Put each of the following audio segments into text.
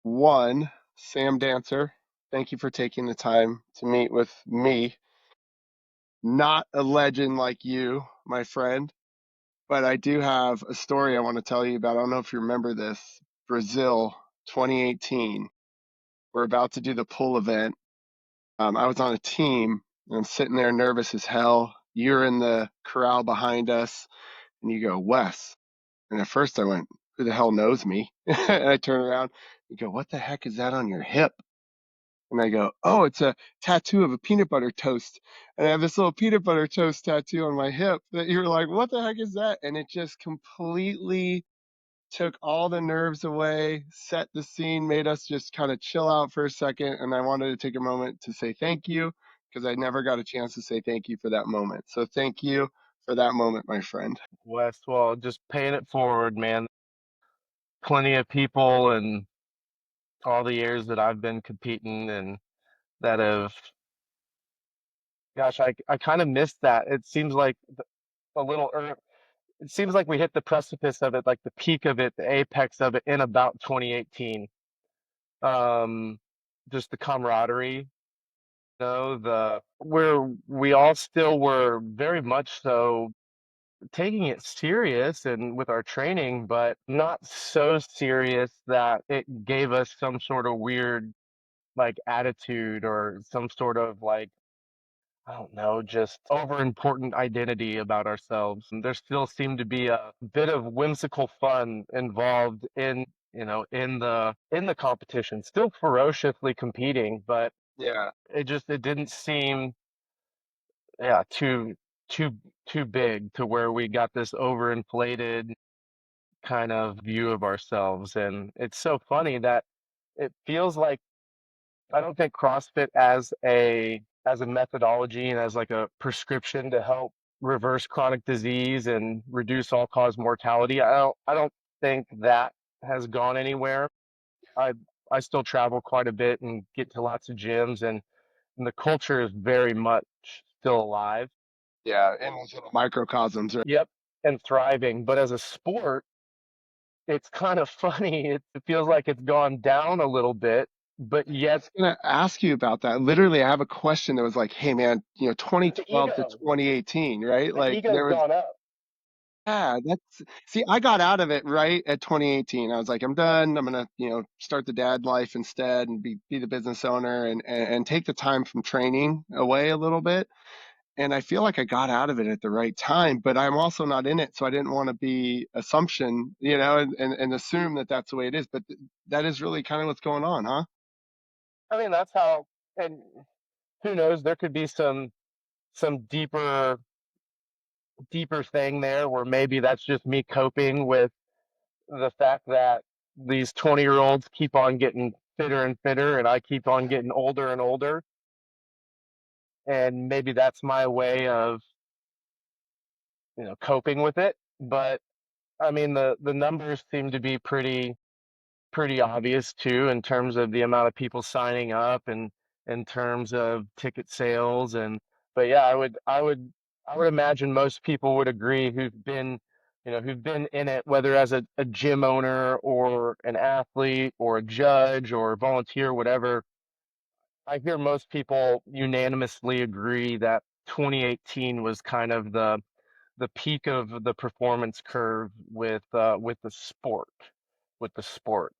One, Sam Dancer, thank you for taking the time to meet with me. Not a legend like you, my friend, but I do have a story I want to tell you about. I don't know if you remember this. Brazil 2018. We're about to do the pool event. I was on a team and I'm sitting there nervous as hell. You're in the corral behind us and you go, Wes. And at first I went, who the hell knows me? And I turn around, you go, what the heck is that on your hip? And I go, oh, it's a tattoo of a peanut butter toast. And I have this little peanut butter toast tattoo on my hip that you were like, what the heck is that? And it just completely took all the nerves away, set the scene, made us just kind of chill out for a second. And I wanted to take a moment to say thank you because I never got a chance to say thank you for that moment. So thank you for that moment, my friend. West, well, just paying it forward, man. Plenty of people and all the years that I've been competing and that have, gosh, I kind of missed that. It seems like a little, it seems like we hit the precipice of it, like the peak of it, the apex of it in about 2018. Um, just the camaraderie, where we all still were very much so taking it serious and with our training, but not so serious that it gave us some sort of weird like attitude or some sort of like, I don't know, just over important identity about ourselves. And there still seemed to be a bit of whimsical fun involved in the competition, still ferociously competing, but Yeah. it didn't seem, yeah, too too big to where we got this overinflated kind of view of ourselves. And it's so funny that it feels like I don't think CrossFit as a methodology and as like a prescription to help reverse chronic disease and reduce all cause mortality. I don't think that has gone anywhere. I I still travel quite a bit and get to lots of gyms, and the culture is very much still alive. Yeah. In those little microcosms, right? Yep, and thriving. But as a sport, it's kind of funny. It feels like it's gone down a little bit, but I yet was gonna ask you about that. Literally, I have a question that was like, "Hey, man, the 2012 to ego, 2018, right? the Like ego's there was, gone up. yeah, that's see, I got out of it right at 2018. I was like, I'm done. I'm gonna, start the dad life instead and be the business owner and take the time from training away a little bit. And I feel like I got out of it at the right time, but I'm also not in it, so I didn't want to be assumption, and assume that that's the way it is. But that is really kind of what's going on, huh? I mean, that's how, and who knows, there could be some deeper thing there where maybe that's just me coping with the fact that these 20-year-olds keep on getting fitter and fitter and I keep on getting older and older. And maybe that's my way of, coping with it. But I mean, the numbers seem to be pretty obvious too in terms of the amount of people signing up and in terms of ticket sales. And but yeah, I would imagine most people would agree who've been in it, whether as a gym owner or an athlete or a judge or a volunteer, whatever. I hear most people unanimously agree that 2018 was kind of the peak of the performance curve with the sport.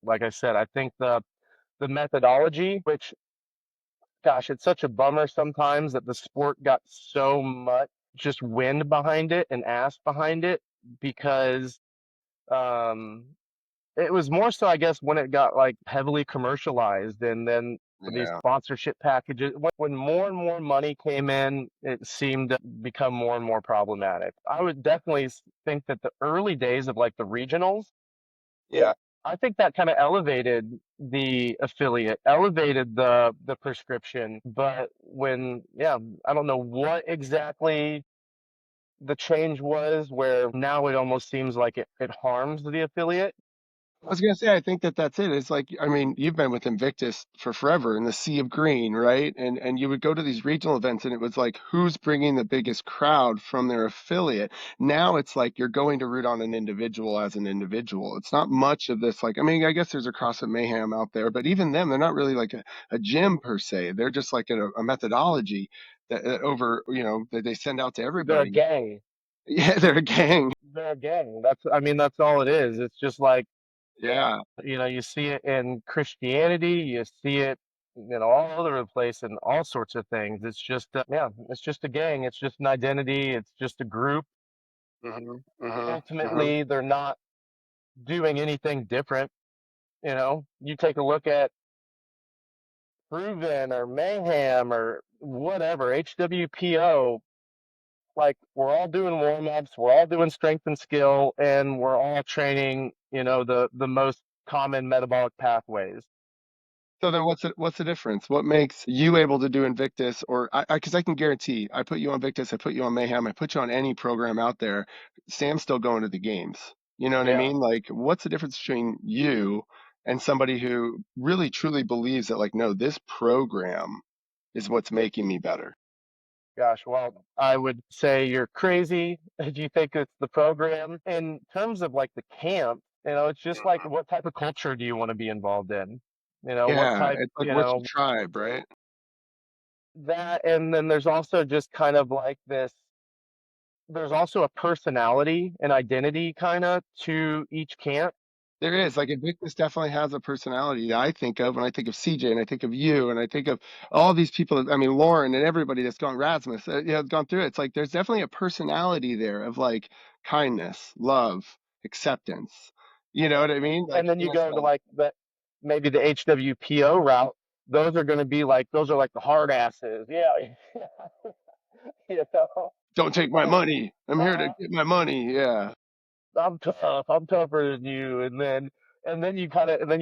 Like I said, I think the methodology, which, gosh, it's such a bummer sometimes that the sport got so much just wind behind it and ass behind it because um it was more so, I guess, when it got like heavily commercialized and then these Yeah. sponsorship packages. When more and more money came in, it seemed to become more and more problematic. I would definitely think that the early days of like the regionals, Yeah. I think that kind of elevated the affiliate, elevated the prescription. But yeah, I don't know what exactly the change was, where now it almost seems like it harms the affiliate. I was gonna say, I think that that's it. It's like, I mean, you've been with Invictus for forever in the Sea of Green, right? And you would go to these regional events, and it was like, who's bringing the biggest crowd from their affiliate? Now it's like you're going to root on an individual as an individual. It's not much of this. Like, I mean, I guess there's a CrossFit Mayhem out there, but even them, they're not really like a gym per se. They're just like a methodology that over, that they send out to They're a everybody. gang. Yeah, they're a gang. They're a gang. I mean, that's all it is. It's just like, Yeah. you see it in Christianity, you see it, all over the place and all sorts of things. It's just, yeah, it's just a gang. It's just an identity. It's just a group. Hmm. Hmm. Hmm. Ultimately, they're not doing anything different. You take a look at Proven or Mayhem or whatever, HWPO, like we're all doing warm ups, we're all doing strength and skill, and we're all training, the most common metabolic pathways. So then what's the difference? What makes you able to do Invictus or because I can guarantee I put you on Victus, I put you on Mayhem, I put you on any program out there, Sam's still going to the games. You know what I Yeah, mean? Like what's the difference between you and somebody who really truly believes that like no, this program is what's making me better. gosh, well, I would say you're crazy if you think it's the program. In terms of like the camp, it's just like what type of culture do you want to be involved in? What Yeah, type, it's like what's your tribe, right? that, and then there's also just kind of like this, there's also a personality and identity kind of to each camp. There is like Invictus definitely has a personality that I think of when I think of CJ and I think of you and I think of all these people. I mean Lauren and everybody that's gone Rasmus, gone through it. It's like there's definitely a personality there of like kindness, love, acceptance. You know what I mean? Like And then in you a go to sense. like maybe the HWPO route. Those are going to be like, those are like the hard asses. Yeah. you know, Don't take my money. I'm here to uh, get my money. Yeah. I'm tough. I'm tougher than you. And then and then you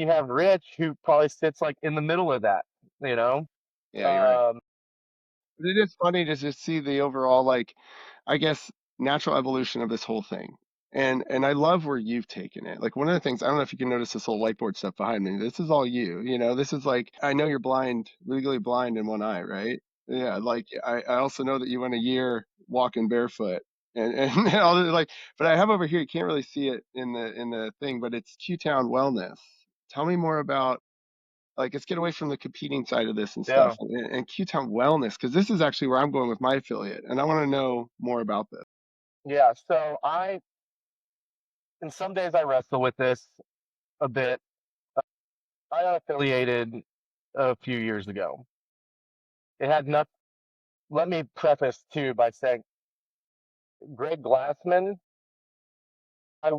have Rich who probably sits like in the middle of that, you know? Yeah, you're right. Um, But it is funny to just see the overall, like, I guess, natural evolution of this whole thing. And I love where you've taken it. Like one of the things, I don't know if you can notice this whole whiteboard stuff behind me. This is all you, this is like I know you're blind, legally blind in one eye, right? Yeah, like I also know that you went a year walking barefoot. And all the, like but I have over here, you can't really see it in the thing, but it's Q Town Wellness. Tell me more about like let's get away from the competing side of this and stuff yeah. and Q-Town Wellness because this is actually where I'm going with my affiliate and I want to know more about this. Yeah. So and some days I wrestle with this a bit. I unaffiliated a few years ago. It had nothing. Let me preface too by saying Greg Glassman, I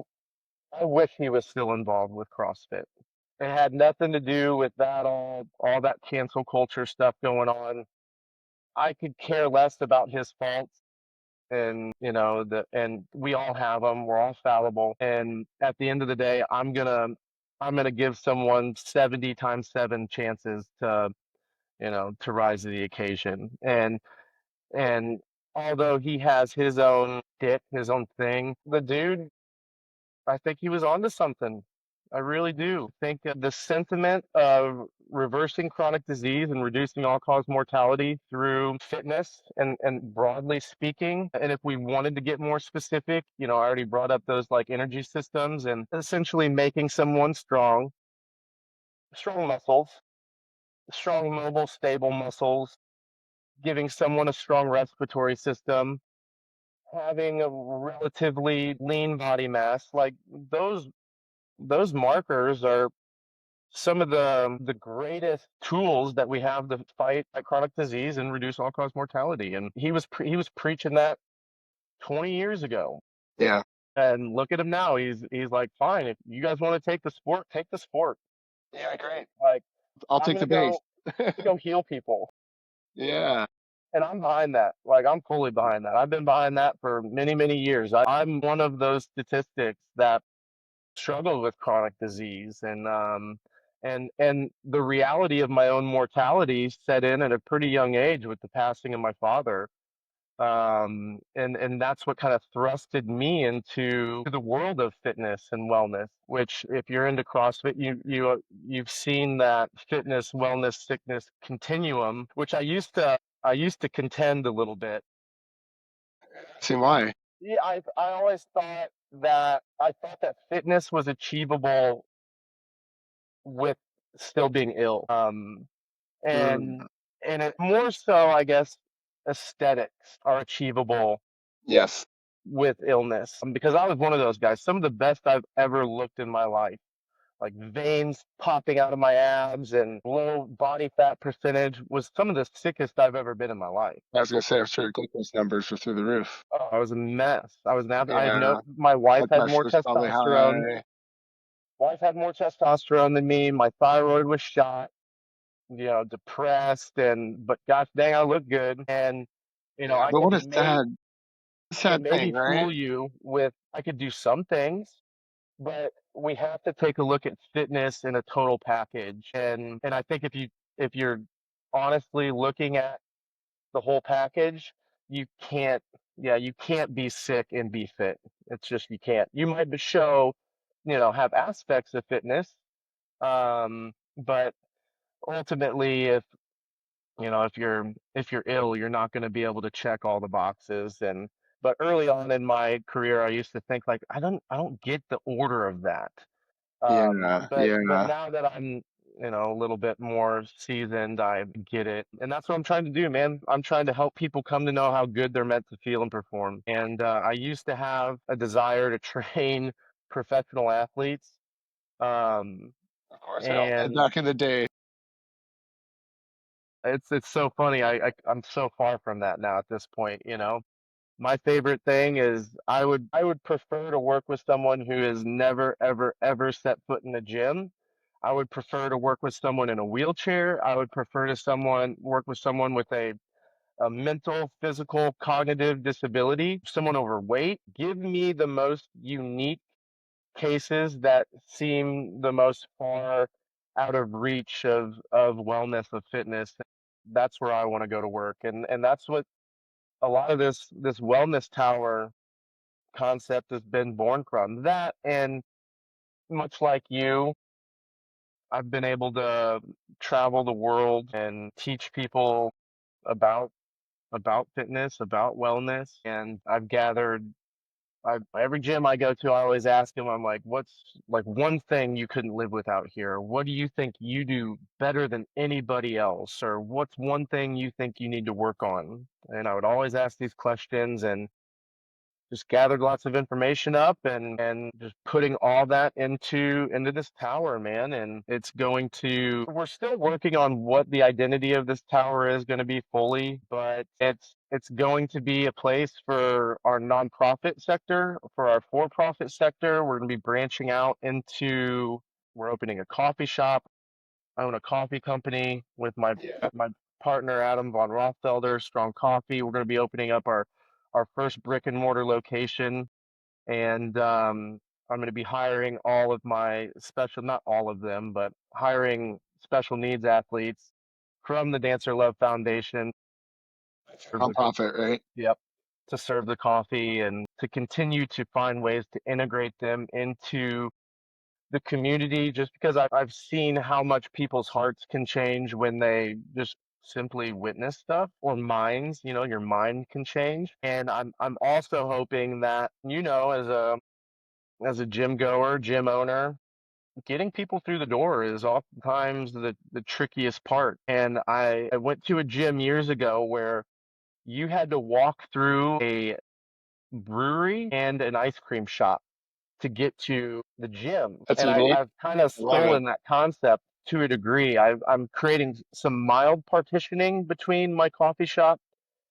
I wish he was still involved with CrossFit. It had nothing to do with that all that cancel culture stuff going on. I could care less about his faults and and we all have them. We're all fallible. And at the end of the day, I'm gonna give someone 70 times 7 chances to rise to the occasion. And although he has his own dick, his own thing, the dude, I think he was onto something. I really do think the sentiment of reversing chronic disease and reducing all-cause mortality through fitness and broadly speaking, and if we wanted to get more specific, I already brought up those like energy systems and essentially making someone strong, strong muscles, strong, mobile, stable muscles, giving someone a strong respiratory system, having a relatively lean body mass, like those markers are some of the greatest tools that we have to fight chronic disease and reduce all cause mortality. And he was preaching that 20 years ago. Yeah. And look at him now. He's like, fine, if you guys want to take the sport. Yeah, great. Like I'll I'm take gonna the base. go heal people. Yeah. And I'm behind that. Like I'm fully behind that. I've been behind that for many, many years. I'm one of those statistics that struggle with chronic disease and the reality of my own mortality set in at a pretty young age with the passing of my father. And that's what kind of thrusted me into the world of fitness and wellness, which if you're into CrossFit, you've seen that fitness, wellness, sickness continuum, which I used to contend a little bit. See why? Yeah, I always thought that fitness was achievable with still being ill. Mm, And it more so, I guess, aesthetics are achievable yes. with illness. Because I was one of those guys. Some of the best I've ever looked in my life, like veins popping out of my abs and low body fat percentage, was some of the sickest I've ever been in my life. I was gonna say, I'm sure glucose numbers were through the roof. Oh, I was a mess. I had no, Yeah, my wife blood had more pressure's probably testosterone. high. Wife had more testosterone than me. My thyroid was shot, depressed, but gosh dang, I look good. And Yeah, I but could what a maybe I could sad maybe thing, right? fool you with I could do some things, but we have to take a look at fitness in a total package. And I think if you're honestly looking at the whole package, you can't yeah, you can't be sick and be fit. It's just you can't. You might have aspects of fitness, but ultimately if you're ill, you're not going to be able to check all the boxes. But early on in my career, I used to think like I don't get the order of that. Yeah, But yeah. now that I'm a little bit more seasoned, I get it. And that's what I'm trying to do, man. I'm trying to help people come to know how good they're meant to feel and perform. And I used to have a desire to train professional athletes. Um, Of course, yeah. And and back in the day, it's so funny. I'm so far from that now at this point. My favorite thing is I would prefer to work with someone who has never ever ever set foot in a gym. I would prefer to work with someone in a wheelchair. I would prefer to someone work with someone with a mental, physical, cognitive disability, someone overweight. Give me the most unique cases that seem the most far out of reach of wellness, of fitness. That's where I want to go to work. And that's what a lot of this wellness tower concept has been born from. That, and much like you, I've been able to travel the world and teach people about fitness, about wellness, and I've gathered. Every gym I go to, I always ask them, I'm like, what's like one thing you couldn't live without here? What do you think you do better than anybody else? Or what's one thing you think you need to work on? And I would always ask these questions, and just gathered lots of information up, and just putting all that into this tower, man. And we're still working on what the identity of this tower is going to be fully, but it's going to be a place for our nonprofit sector, for our for-profit sector. We're going to be branching out into we're opening a coffee shop. I own a coffee company with my yeah. my partner Adam von Rothfelder, Strong Coffee. We're going to be opening up our first brick and mortar location, and I'm going to be hiring all of my special, not all of them, but hiring special needs athletes from the Dancer Love Foundation. That's your Serve the, nonprofit, right? yep, to serve the coffee and to continue to find ways to integrate them into the community, just because I've seen how much people's hearts can change when they just simply witness stuff, or minds, your mind can change. And I'm also hoping that, as a gym goer, gym owner, getting people through the door is oftentimes the trickiest part. And I went to a gym years ago where you had to walk through a brewery and an ice cream shop to get to the gym. That's And unique. I've kind of I love it. stolen that concept to a degree. I'm creating some mild partitioning between my coffee shop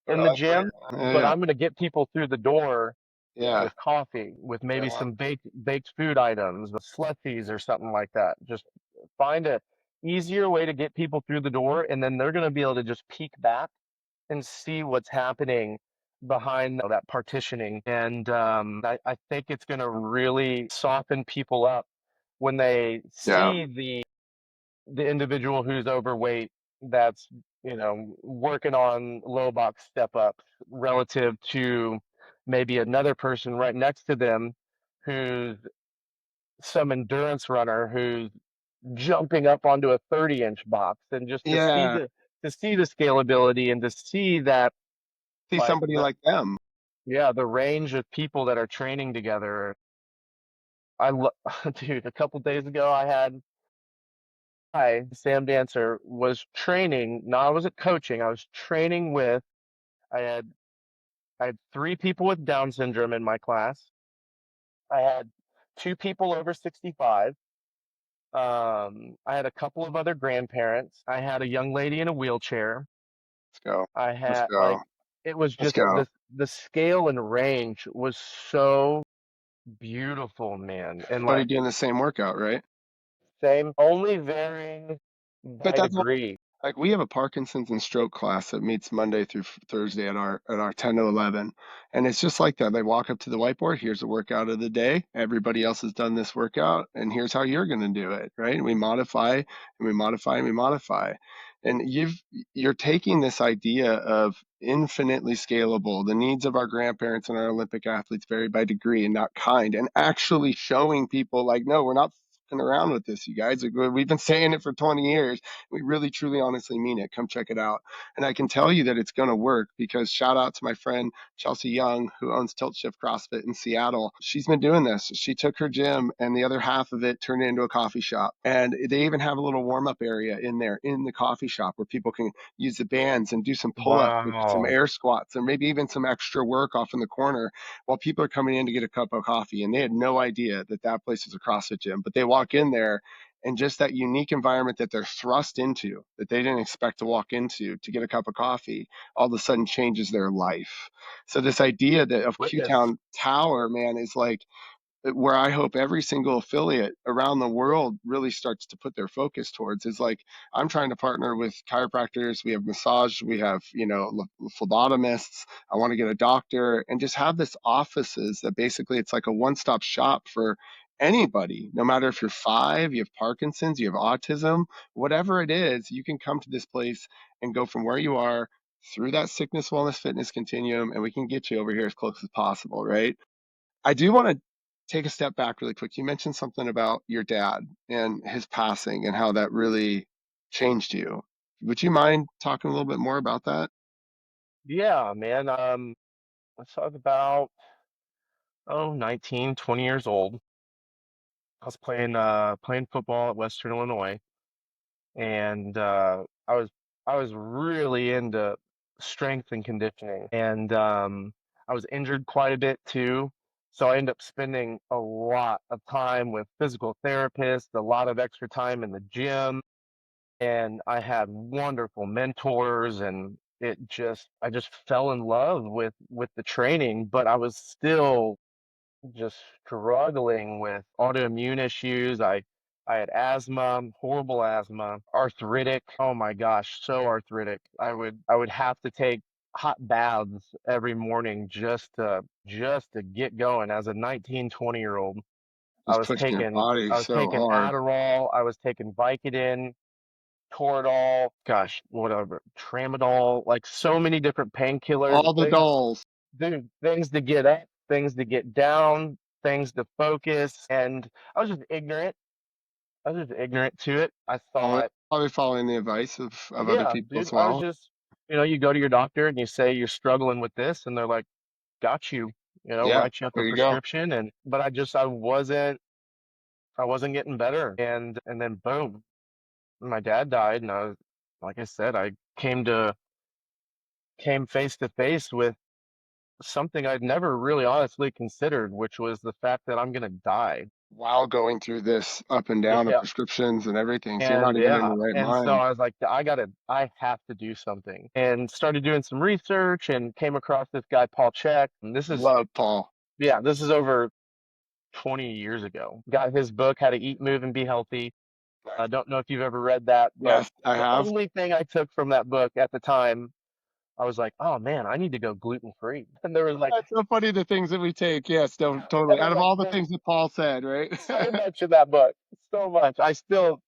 and the Oh, that's great. gym, but Yeah, I'm going to get people through the door yeah, with coffee, with maybe yeah, some baked food items, with slushies or something like that. Just find a easier way to get people through the door, and then they're going to be able to just peek back and see what's happening behind that partitioning. And I think it's going to really soften people up when they yeah. see the individual who's overweight that's working on low box step ups relative to maybe another person right next to them who's some endurance runner who's jumping up onto a 30-inch box, and just Yeah, to see the scalability and to see that, see like, somebody like them. yeah, the range of people that are training together. Dude, a couple days ago Sam Dancer was training. No, I wasn't coaching. I was training with. I had I had three people with Down syndrome in my class. I had two people over 65. I had a couple of other grandparents. I had a young lady in a wheelchair. Let's go. I Let's had, go. like, it was Let's just go. the scale and range was so beautiful, man. And Everybody like, doing the same workout, right? same, only varying But by that's degree. like we have a Parkinson's and stroke class that meets Monday through Thursday at our 10 to 11. And it's just like that. They walk up to the whiteboard, here's the workout of the day. Everybody else has done this workout, and here's how you're going to do it, right? And we modify and we modify and we modify. And you're taking this idea of infinitely scalable. The needs of our grandparents and our Olympic athletes vary by degree and not kind, and actually showing people like, no, we're not fucking around with this, you guys. Like, we've been saying it for 20 years. We really, truly, honestly mean it. Come check it out. And I can tell you that it's going to work because shout out to my friend Chelsea Young, who owns Tilt Shift CrossFit in Seattle. She's been doing this. She took her gym and the other half of it turned it into a coffee shop. And they even have a little warm up area in there in the coffee shop where people can use the bands and do some pull ups or some Wow. air squats or maybe even some extra work off in the corner while people are coming in to get a cup of coffee. And they had no idea that that place is a CrossFit gym, but they walk in there and just that unique environment that they're thrust into that they didn't expect to walk into to get a cup of coffee all of a sudden changes their life. So this idea that of Witness. Q-Town Tower, man, is like where I hope every single affiliate around the world really starts to put their focus towards is like I'm trying to partner with chiropractors. We have massage, we have phlebotomists. I want to get a doctor and just have this offices that basically it's like a one-stop shop for anybody, no matter if you're 5, you have Parkinson's, you have autism, whatever it is, you can come to this place and go from where you are through that sickness, wellness, fitness continuum, and we can get you over here as close as possible, right? I do want to take a step back really quick. You mentioned something about your dad and his passing and how that really changed you. Would you mind talking a little bit more about that? Yeah, man. Let's talk about, 19, 20 years old. I was playing football at Western Illinois, and I was really into strength and conditioning, and I was injured quite a bit too. So I ended up spending a lot of time with physical therapists, a lot of extra time in the gym, and I had wonderful mentors, and I just fell in love with the training, but I was still just struggling with autoimmune issues. I had asthma, horrible asthma, arthritic. Oh my gosh, so arthritic. I would have to take hot baths every morning just to get going as a 19, 20-year old. Just pushing your body I was so taking hard. Adderall, I was taking Vicodin, Toradol, gosh, whatever, Tramadol, like so many different painkillers, All the dolls. things to get up, things to get down, things to focus. And I was just ignorant. I was just ignorant to it. I thought, Probably following the advice of other yeah, people dude, as I was well. just, you go to your doctor and you say you're struggling with this, and they're like, got you, Yeah, write you up a there you go. prescription. But I wasn't getting better. And then boom, my dad died. And like I said, I came face to face with something I'd never really honestly considered, which was the fact that I'm gonna die. While going through this up and down of Yeah. prescriptions and everything, so you're not And even in yeah, your right and so mind. I was like, I have to do something. And started doing some research and came across this guy, Paul Chek. And Love Paul. this is over 20 years ago. Got his book, How to Eat, Move, and Be Healthy. I Nice. don't know if you've ever read that, but Yes, I the have. only thing I took from that book at the time, I was like, oh man, I need to go gluten free. And there was like, That's so funny the things that we take. Yes, no, and totally. Out there's of like, all the there's things that Paul said, right? so much in that book, so much. I still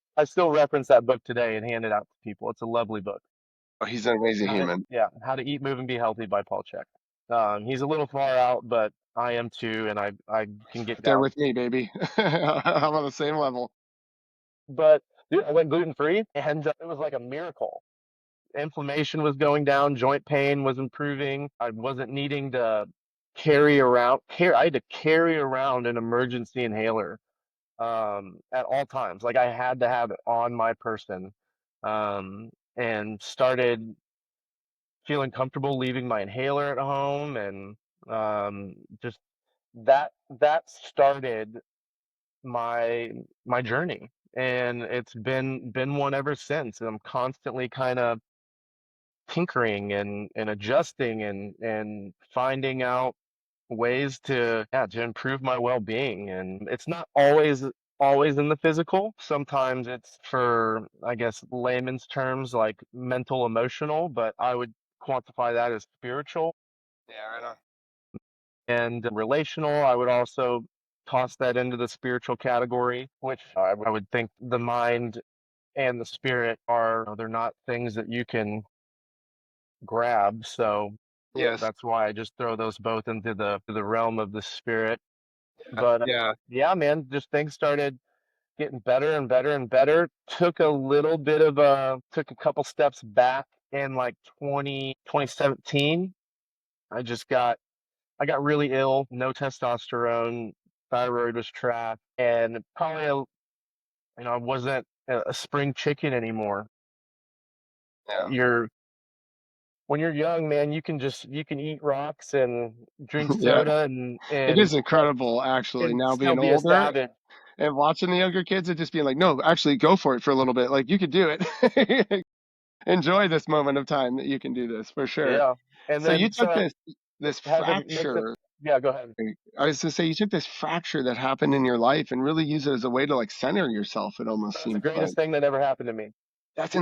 reference that book today and hand it out to people. It's a lovely book. Oh, he's an amazing human. How to Eat, Move, and Be Healthy by Paul Chek. He's a little far out, but I am too, and I can get Right there down. with me, baby. I'm on the same level. But dude, I went gluten free, and it was like a miracle. Inflammation was going down, joint pain was improving. I wasn't needing to I had to carry around an emergency inhaler at all times. Like I had to have it on my person. And started feeling comfortable leaving my inhaler at home, and just that started my journey, and it's been one ever since. And I'm constantly kind of tinkering and adjusting and finding out ways to, yeah, to improve my well-being. And it's not always in the physical. Sometimes it's, for I guess layman's terms, like mental emotional, but I would quantify that as spiritual. Yeah, right on. And relational, I would also toss that into the spiritual category, which I would think the mind and the spirit are, they're not things that you can grab. So Yes. that's why I just throw those both into the realm of the spirit. Yeah. But Yeah. yeah, man, just things started getting better and better and better. Took a couple steps back in like 2017. I just got I got really ill, no testosterone, thyroid was trapped, and probably I wasn't a spring chicken anymore. Yeah. You're When you're young, man, you can eat rocks and drink Yeah. soda It and is incredible, actually, and now still being be a older savage. and watching the younger kids and just being like, no, actually go for it for a little bit. Like, you could do it. Enjoy this moment of time that you can do this for sure. Yeah. And So you then took so this had to make the fracture. Yeah, go ahead. I was to say you took this fracture that happened in your life and really use it as a way to like center yourself. It almost That was the seems greatest like thing that ever happened to me. that's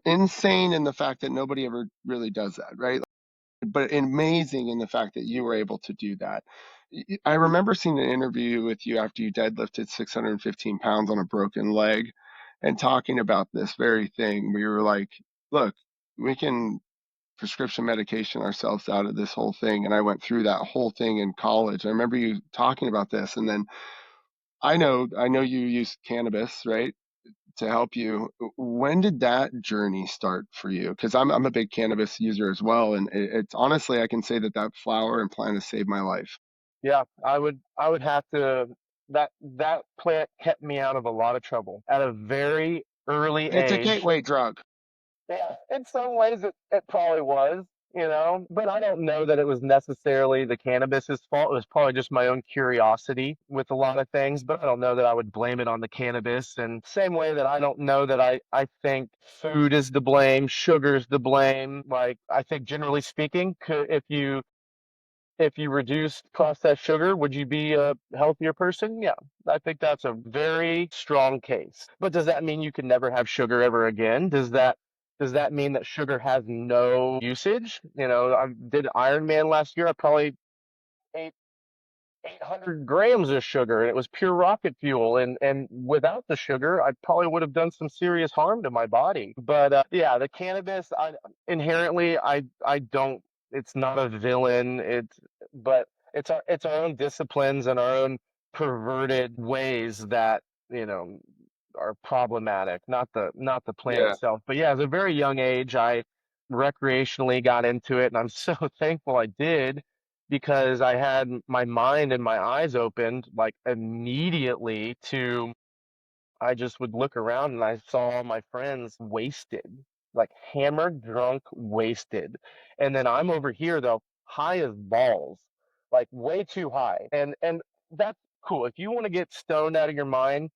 insane in the fact that nobody ever really does that, right? But amazing in the fact that you were able to do that. I remember seeing an interview with you after you deadlifted 615 pounds on a broken leg and talking about this very thing. We were like, look, we can prescription medication ourselves out of this whole thing. And I went through that whole thing in college. I remember you talking about this. And then I know you use cannabis, right? To help you. When did that journey start for you? Because I'm a big cannabis user as well, and it's honestly I can say that that flower and plant has saved my life. Yeah, I would have to that plant kept me out of a lot of trouble at a very early It's a age. gateway drug. Yeah, in some ways it probably was, but I don't know that it was necessarily the cannabis's fault. It was probably just my own curiosity with a lot of things, but I don't know that I would blame it on the cannabis. And same way that I don't know that I think food is to blame, sugar's to blame. Like I think generally speaking, if you reduce processed sugar, would you be a healthier person? Yeah, I think that's a very strong case. But does that mean you can never have sugar ever again? Does that mean that sugar has no usage? I did Ironman last year. I probably ate 800 grams of sugar, and it was pure rocket fuel. And without the sugar, I probably would have done some serious harm to my body. But yeah, the cannabis, inherently, I don't. It's not a villain. But it's our own disciplines and our own perverted ways that you know are problematic, not the plant Yeah, itself. But yeah, at a very young age, I recreationally got into it, and I'm so thankful I did, because I had my mind and my eyes opened like immediately to, I just would look around and I saw all my friends wasted, like hammered, drunk, wasted. And then I'm over here though, high as balls, like way too high. And that's cool. If you want to get stoned out of your mind,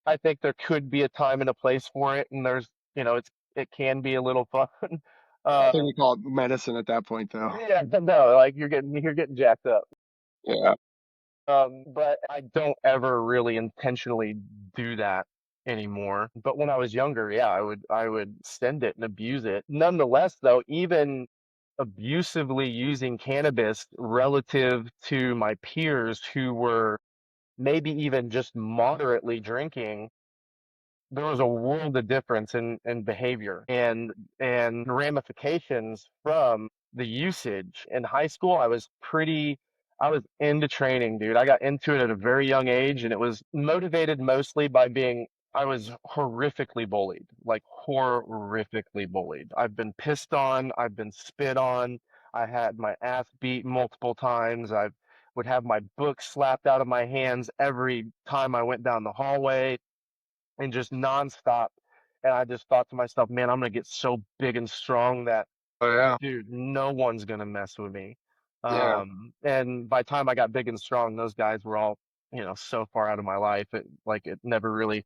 I think there could be a time and a place for it, and it can be a little fun. I think Uh, we call it medicine at that point, though. yeah, no, like you're getting jacked up. Yeah, But I don't ever really intentionally do that anymore. But when I was younger, yeah, I would send it and abuse it. Nonetheless, though, even abusively using cannabis relative to my peers who were maybe even just moderately drinking, there was a world of difference in behavior and ramifications from the usage. In high school, I was into training, dude. I got into it at a very young age, and it was motivated mostly by I was horrifically bullied, like horrifically bullied. I've been pissed on, I've been spit on, I had my ass beat multiple times. I would have my book slapped out of my hands every time I went down the hallway and just nonstop. And I just thought to myself, man, I'm gonna get so big and strong that, Oh yeah, dude, no one's gonna mess with me. yeah, And by the time I got big and strong, those guys were all, so far out of my life. It never really,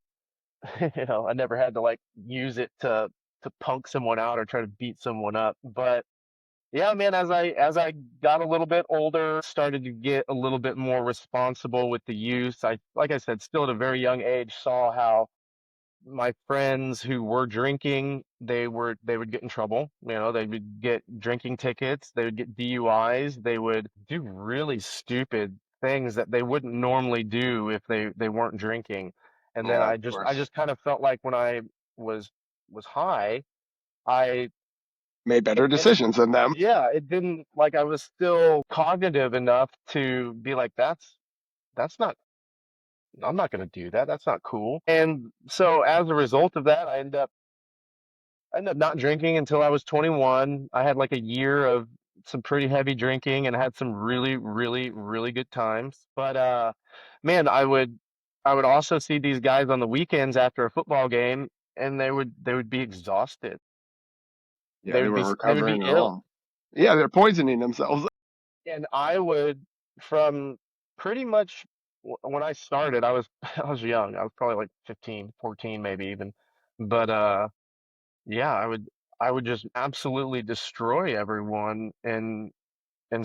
I never had to like use it to punk someone out or try to beat someone up. But yeah, man, as I got a little bit older, started to get a little bit more responsible with the use. Like I said, still at a very young age, saw how my friends who were drinking, they would get in trouble. They would get drinking tickets, they would get DUIs, they would do really stupid things that they wouldn't normally do if they weren't drinking. And then yeah. Of I course, just kind of felt like when I was was high, I made it better didn't decisions than them. yeah, it didn't like I was still cognitive enough to be like that's not I'm not going to do that. That's not cool. And so as a result of that, I ended up not drinking until I was 21. I had like a year of some pretty heavy drinking and had some really, really, really good times. But man, I would also see these guys on the weekends after a football game and they would be exhausted. Yeah, they were They would be recovering and ill. all. Yeah, they're poisoning themselves. And I would from pretty much when I started, I was young. I was probably like 15, 14 maybe even. But yeah, I would just absolutely destroy everyone in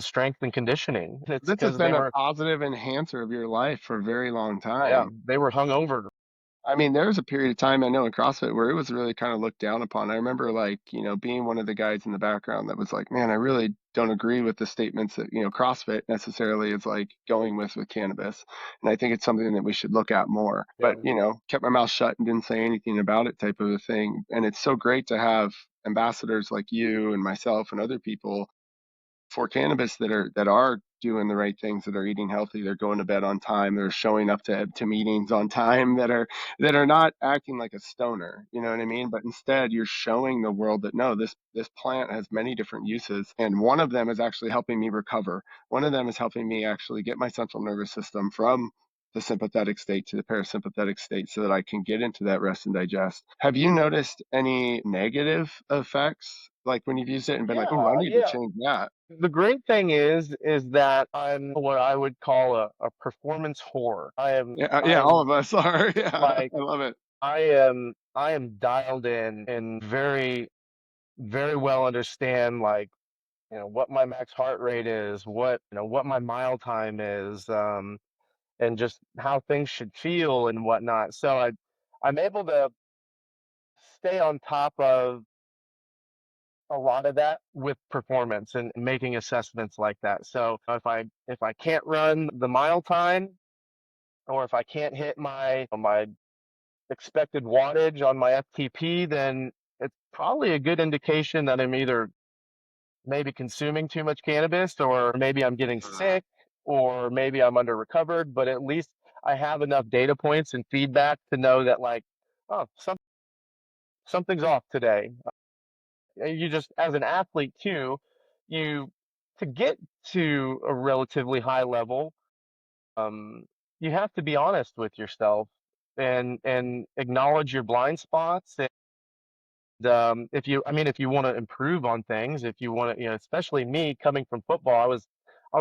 strength and conditioning. It's This has because been a positive enhancer of your life for a very long yeah, time. they were hungover. I mean, there was a period of time I know in CrossFit where it was really kind of looked down upon. I remember like, being one of the guys in the background that was like, man, I really don't agree with the statements that, CrossFit necessarily is like going with cannabis. And I think it's something that we should look at more. But, Yeah, kept my mouth shut and didn't say anything about it type of a thing. And it's so great to have ambassadors like you and myself and other people for cannabis that are doing the right things, that are eating healthy, they're going to bed on time, they're showing up to meetings on time, that are not acting like a stoner, you know what I mean? But instead you're showing the world that no, this plant has many different uses, and one of them is actually helping me recover. One of them is helping me actually get my central nervous system from the sympathetic state to the parasympathetic state so that I can get into that rest and digest. Have you noticed any negative effects, like when you've used it and been like, oh, I need to yeah. change that? The great thing is that I'm what I would call a performance whore. Yeah, yeah, all I'm of us are. Yeah, like I love it. I am dialed in and very, very well understand like, what my max heart rate is, what my mile time is, and just how things should feel and whatnot. So I'm able to stay on top of a lot of that with performance and making assessments like that. So if I can't run the mile time or if I can't hit my expected wattage on my FTP, then it's probably a good indication that I'm either maybe consuming too much cannabis or maybe I'm getting Mm. sick or maybe I'm under recovered, but at least I have enough data points and feedback to know that like, oh, something's off today. You just as an athlete too, you to get to a relatively high level, um, you have to be honest with yourself and acknowledge your blind spots. And if you, I mean, if you want to improve on things, if you want to, especially me coming from football, I was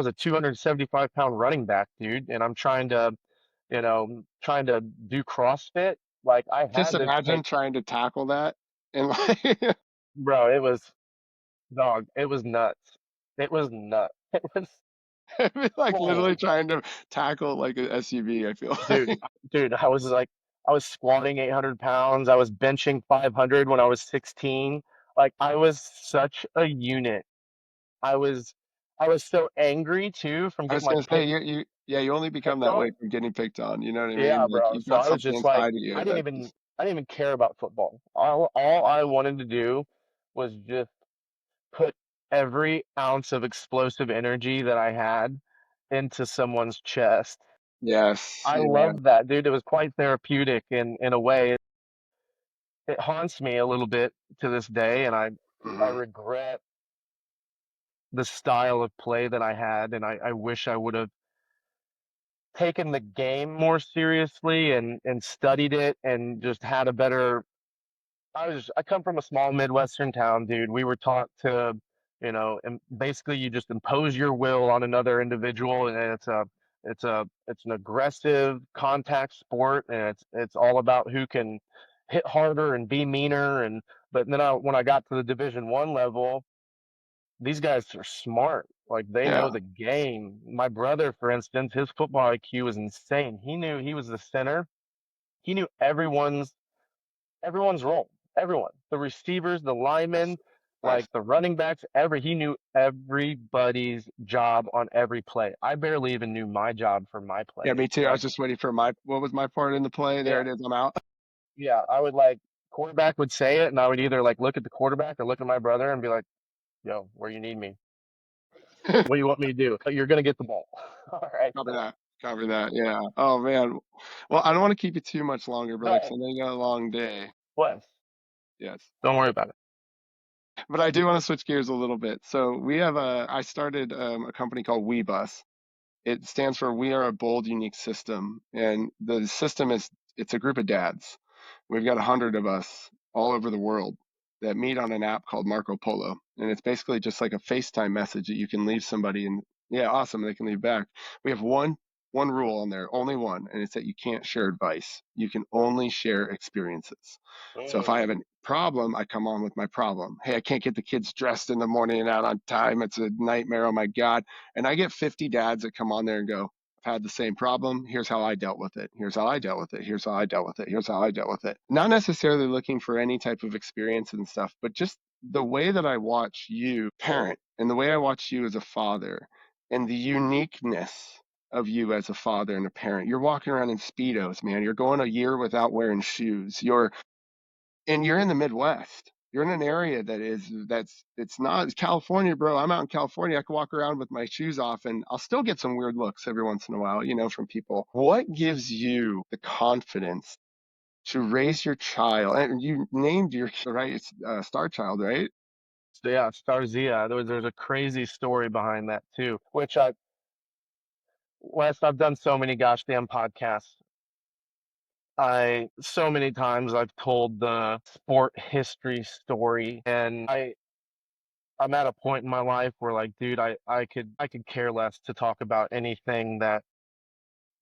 a 275-pound running back, dude, and I'm trying to do CrossFit. Like I Just had to imagine take, trying to tackle that and like bro, it was dog, it was nuts. It was nuts. It was it'd be like literally whoa. trying to tackle like an SUV, I feel Dude, like. I was like, I was squatting 800 pounds. I was benching 500 when I was 16. Like, I was such a unit. I was, I was so angry too from I getting was like gonna say you yeah, you only become picked that way on. from getting picked on, you know what I Yeah, mean? Like bro. you've So got I was something just like, inside of you I didn't that even, just I didn't even care about football. All I wanted to do was just put every ounce of explosive energy that I had into someone's chest. Yes. I Yeah. loved that, dude. It was quite therapeutic in a way. It haunts me a little bit to this day, and I Mhm. regret the style of play that I had, and I wish I would have taken the game more seriously and studied it and just had a better I come from a small Midwestern town, dude. We were taught to, and basically you just impose your will on another individual, and it's an aggressive contact sport, and it's all about who can hit harder and be meaner. And but then when I got to the Division 1 level, these guys are smart. Like they know Yeah. the game. My brother, for instance, his football IQ was insane. He knew he was the center. He knew everyone's role. Everyone, the receivers, the Nice. linemen, Nice. like the running backs, he knew everybody's job on every play. I barely even knew my job for my Yeah, plays. me too. I was Like, just waiting for what was my part in the play? There yeah, it is. I'm out. yeah, I would like quarterback would say it, and I would either like look at the quarterback or look at my brother and be like, "Yo, where you need me? What do you want me to do? You're gonna get the ball." All right, Copy cool. that. Copy that. Yeah. Oh man. Well, I don't want to keep you too much longer, Go brother, because ahead. I know you got a long day. What? Yes. Don't worry about it. But I do want to switch gears a little bit. So I started a company called WeBus. It stands for We Are a Bold, Unique System. And the system it's a group of dads. We've got 100 of us all over the world that meet on an app called Marco Polo. And it's basically just like a FaceTime message that you can leave somebody and yeah, awesome, they can leave back. We have one rule on there, only one, and it's that you can't share advice. You can only share experiences. So if I have Mm. a problem, I come on with my problem. Hey, I can't get the kids dressed in the morning and out on time. It's a nightmare. Oh my God. And I get 50 dads that come on there and go, I've had the same problem. Here's how I dealt with it. Here's how I dealt with it. Here's how I dealt with it. Here's how I dealt with it. Not necessarily looking for any type of experience and stuff, but just the way that I watch you parent and the way I watch you as a father and the uniqueness of you as a father and a parent. You're walking around in Speedos, man. You're going a year without wearing shoes. You're in the Midwest. You're in an area it's not it's California, bro. I'm out in California. I can walk around with my shoes off and I'll still get some weird looks every once in a while, from people. What gives you the confidence to raise your child? And you named your kid, right? It's Star Child, right? So yeah, Starzia. There's a crazy story behind that too, which Wes, I've done so many gosh damn podcasts. I so many times I've told the sport history story, and I'm at a point in my life where like, dude, I could care less to talk about anything that,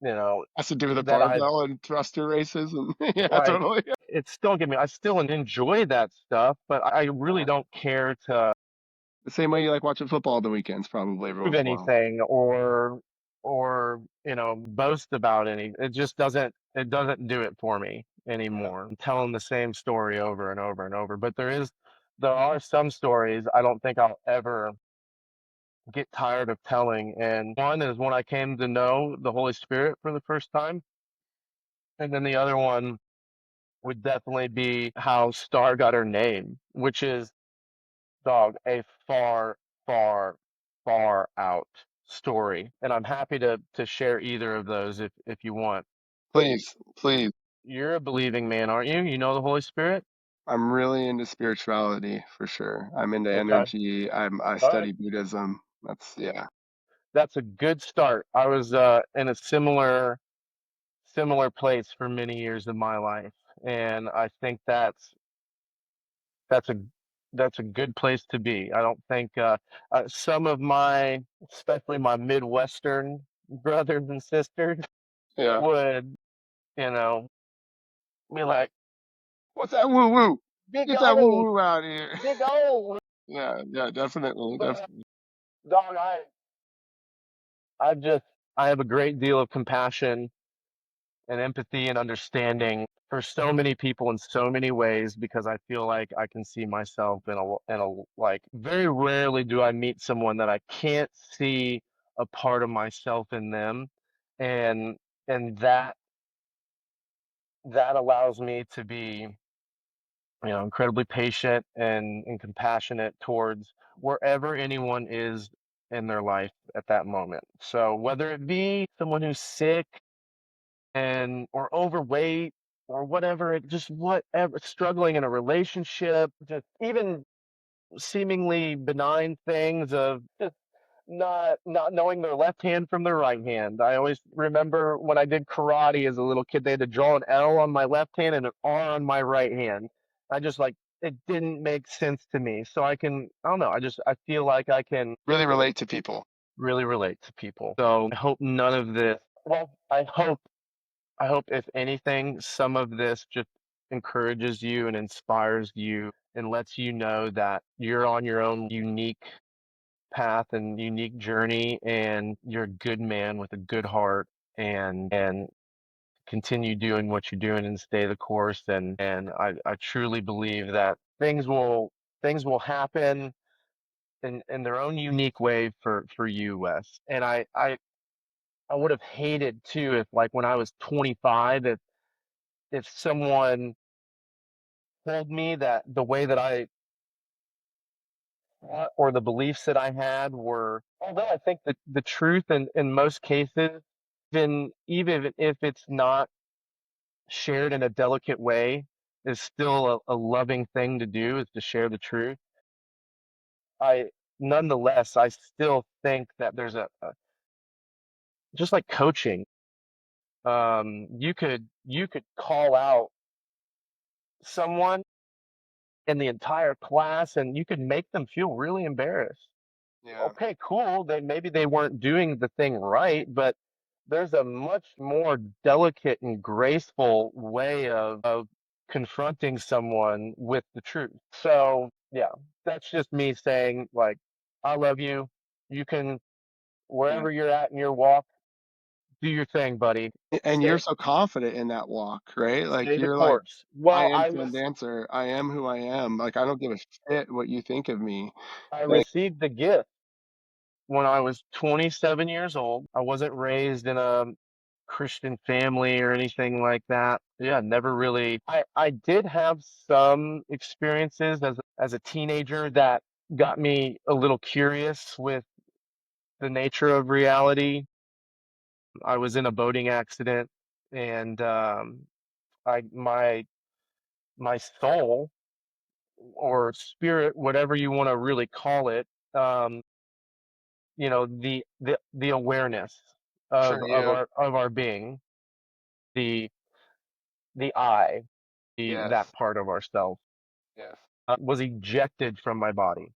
you know, Has to do with the that I've barbell and thruster races and yeah, like totally. it's don't get me, I still enjoy that stuff, but I really Uh, don't care to the same way you like watching football on the weekends, probably every prove once in a while. anything or boast about any. It doesn't do it for me Yeah. anymore. I'm telling the same story over and over and over, but there are some stories I don't think I'll ever get tired of telling. And one is when I came to know the Holy Spirit for the first time, and then the other one would definitely be how Star got her name, which is, dog, a far, far, far out story. And I'm happy to share either of those if you want. Please, please. You're a believing man, aren't you? You know the Holy Spirit? I'm really into spirituality for sure. I'm into Okay. energy. I All right. study Buddhism. That's yeah. That's a good start. I was in a similar place for many years of my life, and I think that's a that's a good place to be. I don't think some of especially my Midwestern brothers and sisters, Yeah. would, you know, be like, What's that woo woo? big Get that woo old, woo out of here. big old. Yeah, yeah, definitely. But dog, I just, I have a great deal of compassion and empathy and understanding for so many people in so many ways because I feel like I can see myself like very rarely do I meet someone that I can't see a part of myself in them, and and that that allows me to be, incredibly patient and compassionate towards wherever anyone is in their life at that moment. So whether it be someone who's sick and or overweight or whatever, it just whatever, struggling in a relationship, just even seemingly benign things of just not knowing their left hand from their right hand. I always remember when I did karate as a little kid, they had to draw an L on my left hand and an R on my right hand. I just like it didn't make sense to me. So I don't know, I feel like I can Really relate to people. really relate to people. So I hope none of this, well, I hope if anything, some of this just encourages you and inspires you and lets you know that you're on your own unique path and unique journey, and you're a good man with a good heart, and continue doing what you're doing and stay the course. And I truly believe that things will happen in their own unique way for you, Wes. And I would have hated too if, like, when I was 25, if someone told me that the way that I thought or the beliefs that I had were, although I think that the truth in most cases, even if it's not shared in a delicate way, is still a loving thing to do, is to share the truth. I Nonetheless, I still think that there's just like coaching. You could call out someone in the entire class and you could make them feel really embarrassed. Yeah. Okay, cool. Maybe they weren't doing the thing right, but there's a much more delicate and graceful way of confronting someone with the truth. So yeah, that's just me saying, like, I love you. You can, Yeah. wherever you're at in your walk, do your thing, buddy. And you're Stay so confident in that walk, right? Like stay the you're like, course. I Well, am Sam Dancer. I am who I am. Like I don't give a shit what you think of me. I Like, received the gift when I was 27 years old. I wasn't raised in a Christian family or anything like that. Yeah, never really. I did have some experiences as a teenager that got me a little curious with the nature of reality. I was in a boating accident, and I my soul or spirit, whatever you want to really call it, um, the awareness for you. of our being, the I, that Yes. part of ourself, Yes. was ejected from my body.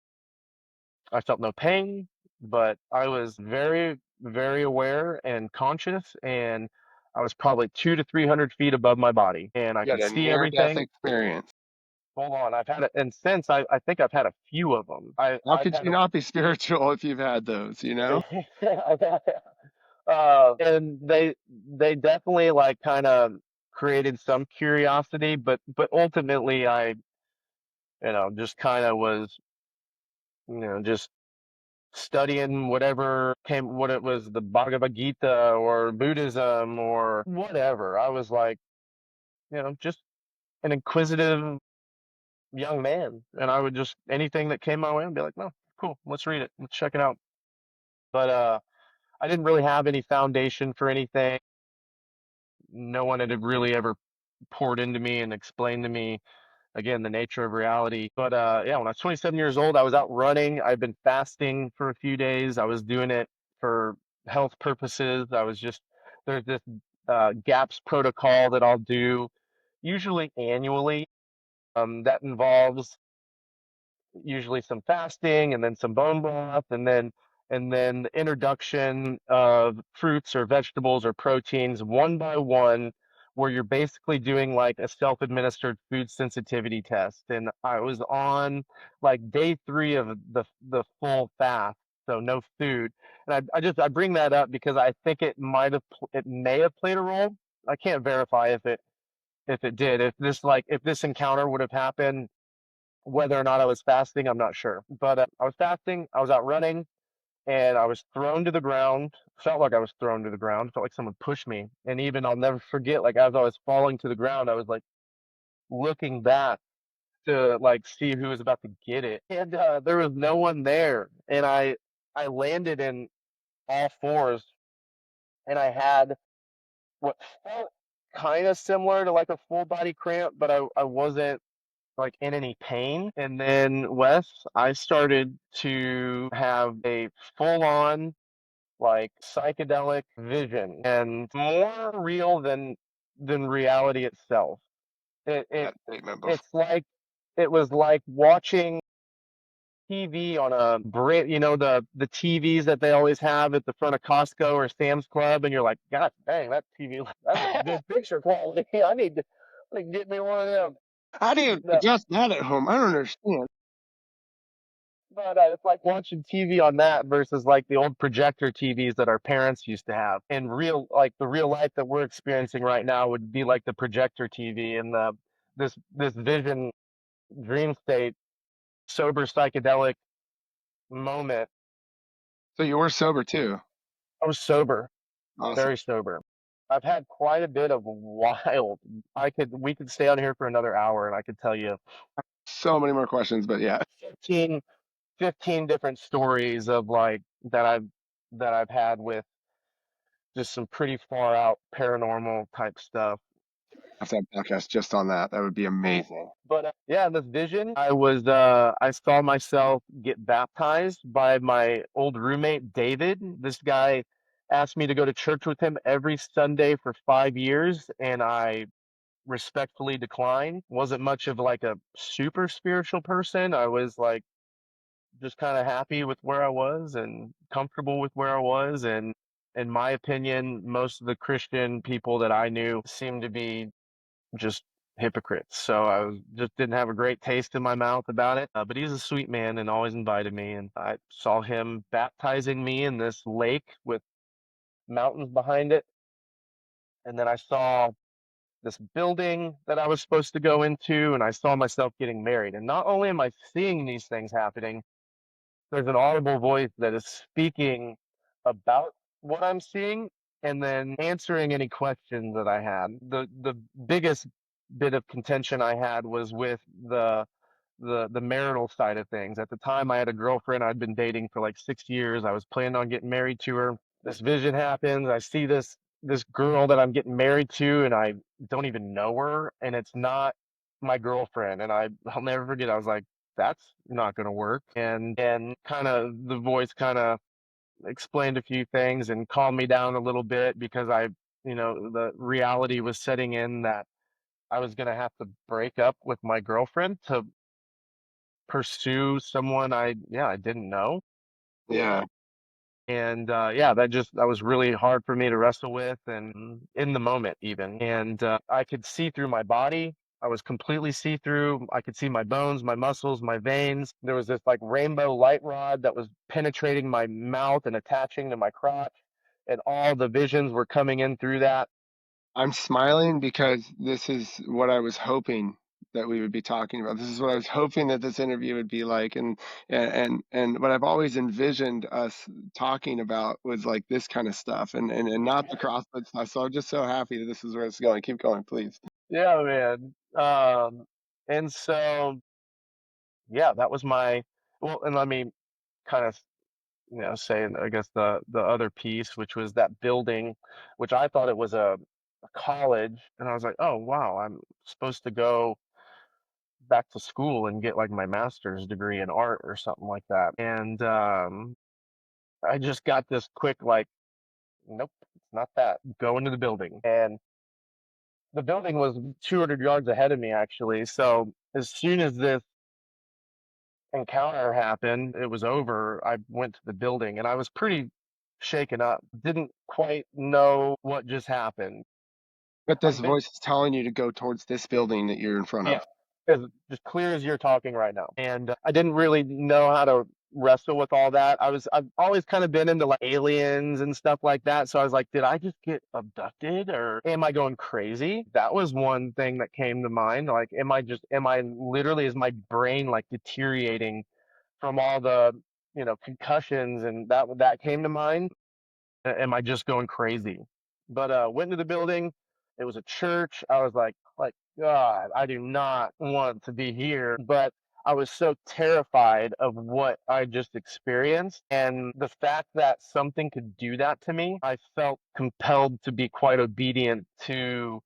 I felt no pain, but I was very, very aware and conscious, and I was probably 200 to 300 feet above my body, and I You could had a see near death everything. experience. Hold on, I've had it, and since I think I've had a few of them. How could you not be spiritual if you've had those, you know? I've had, and they definitely like kind of created some curiosity, but ultimately I, just kind of was, just studying whatever came, what it was, the Bhagavad Gita or Buddhism or whatever. I was like, just an inquisitive young man, and I would just anything that came my way and be like, no, cool, let's read it, let's check it out. But I didn't really have any foundation for anything. No one had really ever poured into me and explained to me again the nature of reality. But yeah, when I was 27 years old, I was out running. I'd been fasting for a few days. I was doing it for health purposes. There's this GAPS protocol that I'll do usually annually, that involves usually some fasting and then some bone broth, and then the introduction of fruits or vegetables or proteins one by one, where you're basically doing like a self-administered food sensitivity test. And I was on like day 3 of the full fast, so no food. And I bring that up because I think it may have played a role. I can't verify if it did. If this encounter would have happened whether or not I was fasting, I'm not sure. But I was fasting, I was out running, and I was thrown to the ground. Felt like I was thrown to the ground. Felt like someone pushed me. And even I'll never forget, like as I was falling to the ground, I was like looking back to like see who was about to get it. And there was no one there. And I landed in all fours, and I had what felt kind of similar to like a full body cramp, but I wasn't like in any pain. And then Wes, I started to have a full on like psychedelic vision, and more real than reality itself. It it That statement before. it's like it was like watching TV on a brand, the TVs that they always have at the front of Costco or Sam's Club, and you're like, God dang, that TV, that's a good picture quality. I need to get me one of them. How do you No, adjust that at home? I don't understand. but it's like watching TV on that versus like the old projector TVs that our parents used to have. And like the real life that we're experiencing right now would be like the projector TV and this vision dream state, sober psychedelic moment. So you were sober too. I was sober, Awesome. very sober. I've had quite a bit of wild. We could stay on here for another hour and I could tell you So many more questions, but yeah, 15, 15 different stories of like that I've had with just some pretty far out paranormal type stuff. I have to have a podcast just on that. That would be amazing. But yeah, this vision, I saw myself get baptized by my old roommate David. This guy asked me to go to church with him every Sunday for 5 years, and I respectfully declined. Wasn't much of like a super spiritual person. I was like just kind of happy with where I was and comfortable with where I was. And in my opinion, most of the Christian people that I knew seemed to be just hypocrites. So just didn't have a great taste in my mouth about it. But he's a sweet man and always invited me. And I saw him baptizing me in this lake with mountains behind it. And then I saw this building that I was supposed to go into, and I saw myself getting married. And not only am I seeing these things happening, there's an audible voice that is speaking about what I'm seeing and then answering any questions that I had. The biggest bit of contention I had was with the marital side of things. At the time, I had a girlfriend I'd been dating for like 6 years. I was planning on getting married to her. This vision happens. I see this girl that I'm getting married to, and I don't even know her, and it's not my girlfriend. And I'll never forget. I was like, that's not going to work. And kind of the voice kind of explained a few things and calmed me down a little bit because the reality was setting in that I was going to have to break up with my girlfriend to pursue someone I didn't know. Yeah. And yeah, that was really hard for me to wrestle with and in the moment even. And I could see through my body. I was completely see through. I could see my bones, my muscles, my veins. There was this like rainbow light rod that was penetrating my mouth and attaching to my crotch. And all the visions were coming in through that. I'm smiling because this is what I was hoping that we would be talking about. This is what I was hoping that this interview would be like, and what I've always envisioned us talking about was like this kind of stuff, and not the CrossFit stuff. So I'm just so happy that this is where it's going. Keep going, please. Yeah, man. And so yeah, that was my well, and let me kind of say, I guess the other piece, which was that building, which I thought it was a college, and I was like, oh wow, I'm supposed to go back to school and get like my master's degree in art or something like that. And I just got this quick like, nope, it's not that. Go into the building. And the building was 200 yards ahead of me actually. So as soon as this encounter happened, it was over, I went to the building and I was pretty shaken up. Didn't quite know what just happened. But this I've been, voice is telling you to go towards this building that you're in front yeah, of. as just clear as you're talking right now. And I didn't really know how to wrestle with all that. I've always kind of been into like aliens and stuff like that. So I was like, did I just get abducted or am I going crazy? That was one thing that came to mind. Like, am I literally, is my brain like deteriorating from all the concussions, and that came to mind. Am I just going crazy? But went into the building. It was a church. I was like, God, I do not want to be here. But I was so terrified of what I just experienced. And the fact that something could do that to me, I felt compelled to be quite obedient to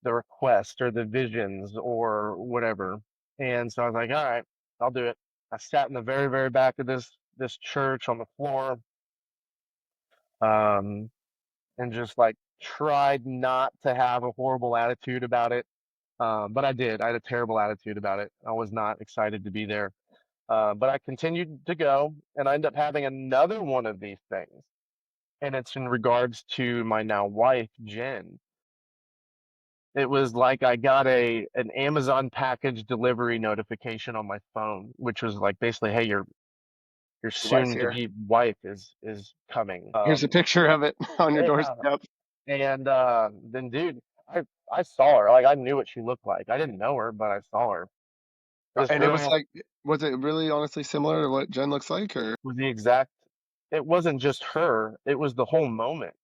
the request or the visions or whatever. And so I was like, all right, I'll do it. I sat in the very, very back of this church on the floor. Um, and just like tried not to have a horrible attitude about it. But I did. I had a terrible attitude about it. I was not excited to be there. But I continued to go, and I ended up having another one of these things. And it's in regards to my now wife, Jen. It was like I got an Amazon package delivery notification on my phone, which was like basically, hey, your Your wife's soon to here. be wife is coming. Here's a picture of it on your Yeah, doorstep. and then, dude, I saw her. Like, I knew what she looked like. I didn't know her, but I saw her. This And it was girl like, was it really honestly similar to what Jen looks like, or? was the exact. It wasn't just her. It was the whole moment.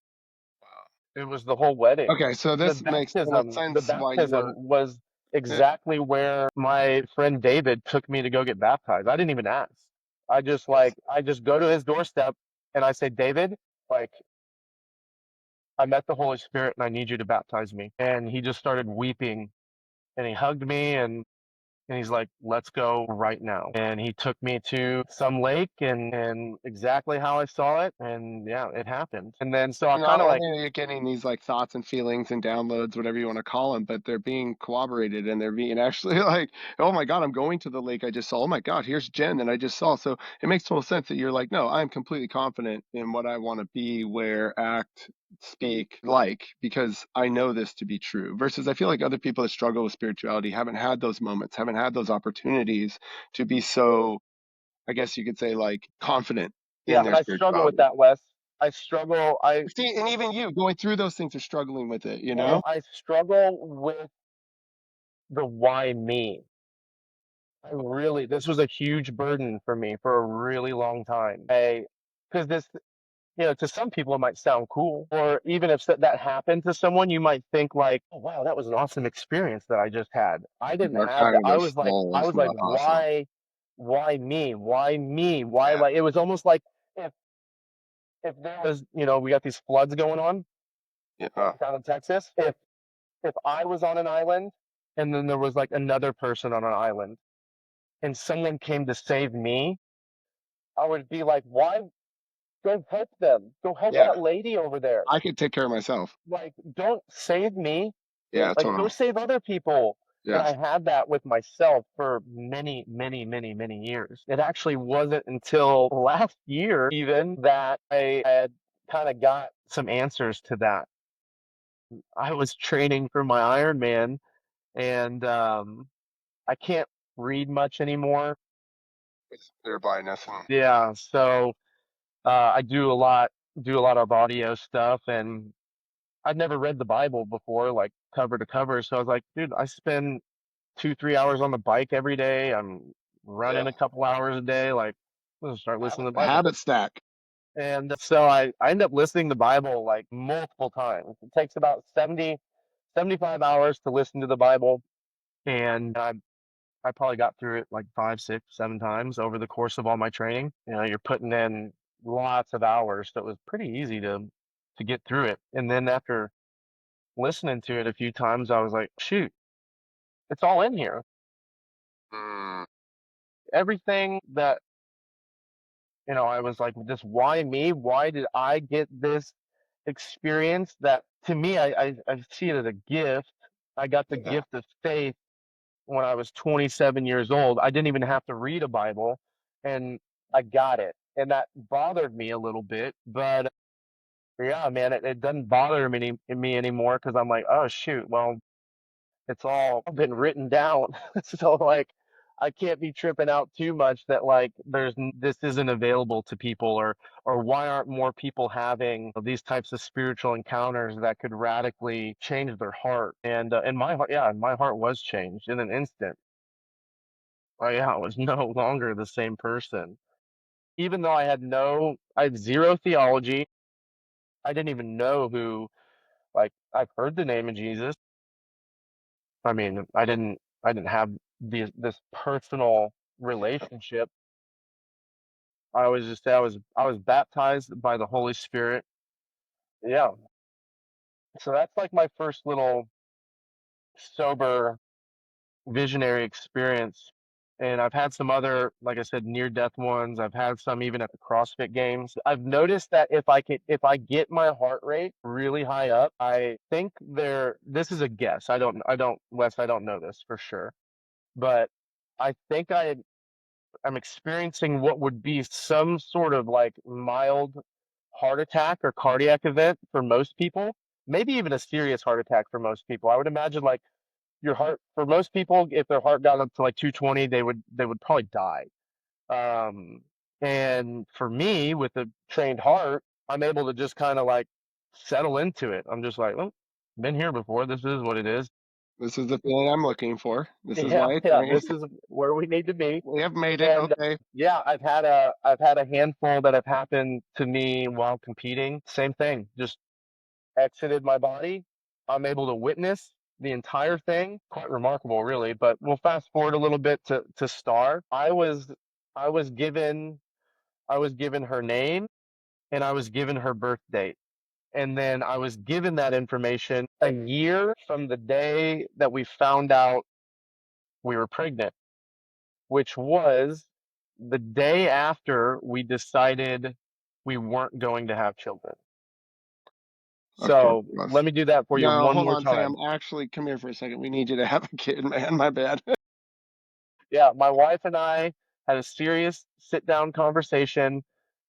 It was the whole wedding. Okay, so The this makes total baptism. The sense why you baptism were. was Yeah, exactly where my friend David took me to go get baptized. I didn't even ask. I just go to his doorstep and I say, David, like, I met the Holy Spirit and I need you to baptize me. And he just started weeping and he hugged me and he's like, let's go right now. And he took me to some lake and exactly how I saw it. And yeah, it happened. And then so I not kind of like, only are you getting these like thoughts and feelings and downloads, whatever you want to call them, but they're being corroborated and they're being actually like, oh my God, I'm going to the lake I just saw. Oh my God, here's Jen that I just saw. So it makes total sense that you're like, no, I'm completely confident in what I want to be, wear, act, speak like, because I know this to be true. Versus I feel like other people that struggle with spirituality haven't had those moments, haven't had those opportunities to be so, I guess you could say, like confident in yeah, their and I struggle with spirituality. that, Wes. I struggle. See, and even you going through those things are struggling with it, you know? I struggle with the why me. This was a huge burden for me for a really long time. Because to some people it might sound cool, or even if that happened to someone, you might think like, "Oh wow, that was an awesome experience that I just had." I didn't People are have kind that. of I those was like, I falls, was like, not awesome. why me? Why me? Why Yeah, like it was almost like if if there was, we got these floods going on yeah. down in Texas. If I was on an island and then there was like another person on an island and someone came to save me, I would be like, why? Go help them. Go help Yeah, that lady over there. I could take care of myself. Like, don't save me. Yeah, Like, go totally. save other people. And Yes. I had that with myself for many, many, many, many years. It actually wasn't until last year, even, that I had kind of got some answers to that. I was training for my Ironman, and I can't read much anymore. With their blindness and Yeah, so I do a lot of audio stuff, and I'd never read the Bible before, like cover to cover. So I was like, dude, I spend 2, 3 hours on the bike every day. I'm yeah. running a couple hours a day. Like, let's start listening to the Bible. Habit stack. And so I end up listening to the Bible like multiple times. It takes about 70, 75 hours to listen to the Bible. And I probably got through it like 5, 6, 7 times over the course of all my training. You're putting in lots of hours, so it was pretty easy to get through it. And then after listening to it a few times, I was like, shoot, it's all in here. Mm, Everything that, I was like, just why me? Why did I get this experience that to me, I see it as a gift. I got the yeah. gift of faith when I was 27 years old. I didn't even have to read a Bible and I got it. And that bothered me a little bit, but yeah, man, it doesn't bother me anymore because I'm like, oh shoot, well, it's all been written down. So like I can't be tripping out too much that like this isn't available to people, or why aren't more people having these types of spiritual encounters that could radically change their heart. And my heart, yeah, my heart was changed in an instant. Oh yeah, I was no longer the same person. even though I had zero theology. I didn't even know who, like, I've heard the name of Jesus. I mean, I didn't have this personal relationship. I was just, I was baptized by the Holy Spirit. Yeah. So that's like my first little sober visionary experience. And I've had some other, like I said, near death ones. I've had some even at the CrossFit games. I've noticed that if I get my heart rate really high up, I think this is a guess. Wes, I don't know this for sure, but I think I'm experiencing what would be some sort of like mild heart attack or cardiac event for most people, maybe even a serious heart attack for most people. I would imagine like your heart for most people, if their heart got up to like 220, they would probably die. Um, and for me, with a trained heart, I'm able to just kind of like settle into it. I'm just like, well, been here before. This is what it is. This is the feeling I'm looking for. This is Yeah, why I yeah, train. this is where we need to be. We have made it. And Okay. yeah, I've had a handful that have happened to me while competing. Same thing, just exited my body. I'm able to witness the entire thing. Quite remarkable, really. But we'll fast forward a little bit to Star. I was given I was given her name and I was given her birth date. And then I was given that information a year from the day that we found out we were pregnant, which was the day after we decided we weren't going to have children. Of course So it was. let me do that for you No, one hold more on, Sam. time. Actually, come here for a second. We need you to have a kid, man. My bad. Yeah, my wife and I had a serious sit down conversation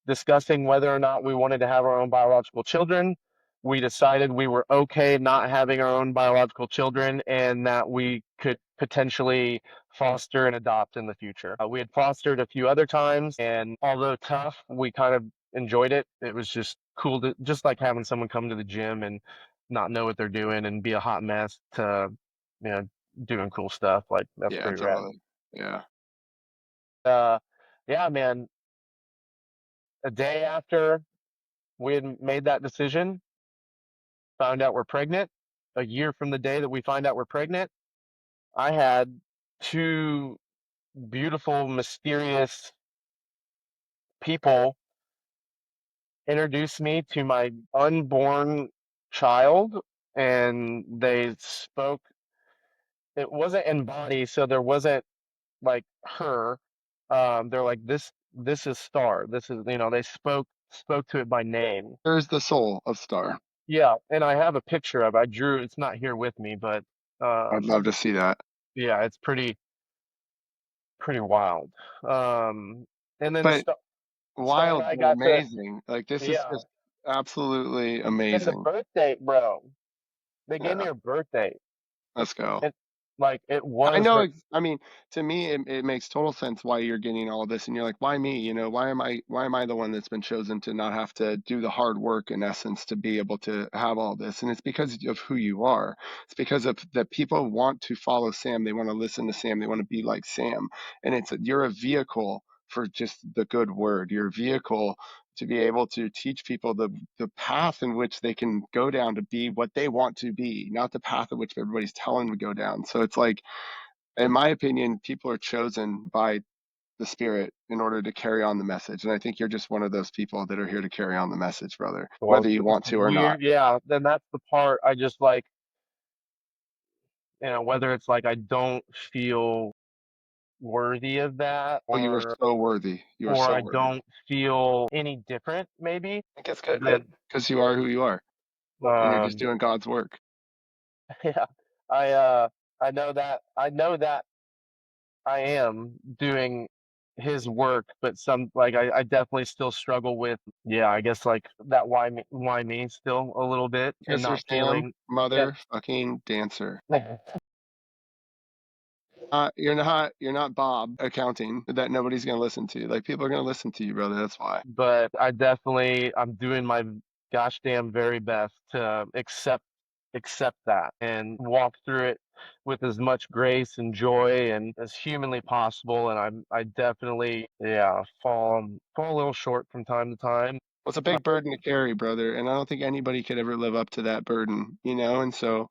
discussing whether or not we wanted to have our own biological children. We decided we were okay not having our own biological children and that we could potentially foster and adopt in the future. We had fostered a few other times, and although tough, we kind of enjoyed it. It was just cool to just like having someone come to the gym and not know what they're doing and be a hot mess to, you know, doing cool stuff. Like that's Yeah, pretty rad. totally. Yeah. uh, yeah, man, a day after we had made that decision, found out we're pregnant, a year from the day that we find out we're pregnant, I had two beautiful, mysterious people introduce me to my unborn child, and they spoke, it wasn't in body, so there wasn't like her. They're like, this is Star. This is, you know, they spoke to it by name. There's the soul of Star. Yeah, and I have a picture of it. I drew, it's not here with me, but I'd um love to see that. yeah, it's pretty wild. And then But Star and wild, I but got to, amazing. Like this is yeah, just absolutely and the amazing. birth date, bro. They gave Yeah. me her birth date. Let's go. It like it I was know. her. I mean, to me, it makes total sense why you're getting all this, and you're like, why me? You know, why am I the one that's been chosen to not have to do the hard work in essence to be able to have all this? And it's because of who you are. It's because of that people want to follow Sam. They want to listen to Sam. They want to be like Sam. And you're a vehicle for just the good word. You're a vehicle to be able to teach people the path in which they can go down to be what they want to be, not the path in which everybody's telling them to go down. So it's like, in my opinion, people are chosen by the spirit in order to carry on the message. And I think you're just one of those people that are here to carry on the message, brother, Well, whether you it's want to or not. weird. Yeah, then that's the part I just like, you know, whether it's like I don't feel worthy of that, Oh, you are so worthy. You are or so I worthy. don't feel any different, maybe. I think it's good, man, Then because you are who you are and you're just um doing God's work. yeah, I I know that I am doing his work, but some like I definitely still struggle with, yeah, I guess like that why me still a little bit and Mr. not Sam, feeling and mother fucking dancer. You're not Bob accounting that nobody's going to listen to. Like people are going to listen to you, brother. That's why. but I'm doing my gosh damn very best to accept that and walk through it with as much grace and joy and as humanly possible. And I definitely, yeah, fall a little short from time to time. Well, it's a I big burden to carry, brother, and I don't think anybody could ever live up to that burden, you know? And so